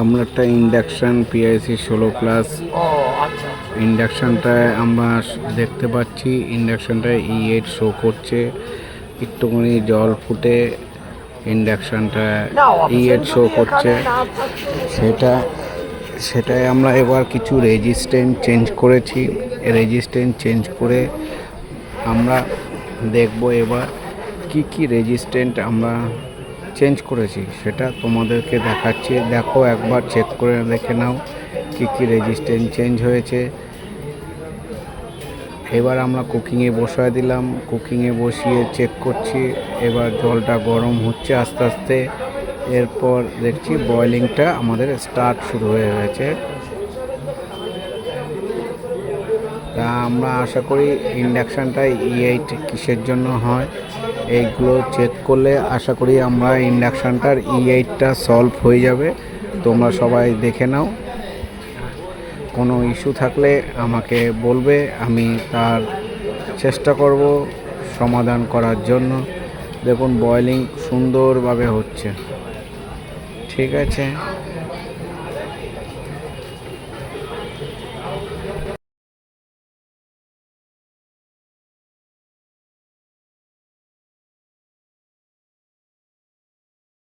আমরা একটা induction PIC 16+। ও আচ্ছা আচ্ছা। ইন্ডাকশানটায় আমরা দেখতে পাচ্ছি ইন্ডাকশানটায় E8 শো করছে। একটুখানি জল ফুটে ইন্ডাকশানটা না অপশন E8 শো যদি করছে। এখানে না থাকে সেটাই আমরা এবার কিছু রেজিস্ট্যান্স চেঞ্জ করেছি। রেজিস্ট্যান্স চেঞ্জ করে আমরা দেখব এবার কি রেজিস্ট্যান্স আমরা চেঞ্জ করেছি, সেটা তোমাদেরকে দেখাচ্ছি। দেখো, একবার চেক করে দেখে নাও কি রেজিস্ট্যান্স চেঞ্জ হয়েছে। এবার আমরা কুকিংয়ে বসায় দিলাম, কুকিংয়ে বসিয়ে চেক করছি। এবার জলটা গরম হচ্ছে আস্তে আস্তে। এরপর দেখছি বয়েলিংটা আমাদের স্টার্ট শুরু হয়ে গেছে। তা আমরা আশা করি ইন্ডাকশানটা E8 কিসের জন্য হয় এইগুলো চেক করলে আশা করি আমরা ইন্ডাকশানটার E8টা সলভ হয়ে যাবে। তোমরা সবাই দেখে নাও, কোনো ইস্যু থাকলে আমাকে বলবে, আমি তার চেষ্টা করব সমাধান করার জন্য। দেখুন বয়েলিং সুন্দরভাবে হচ্ছে। ঠিক আছে,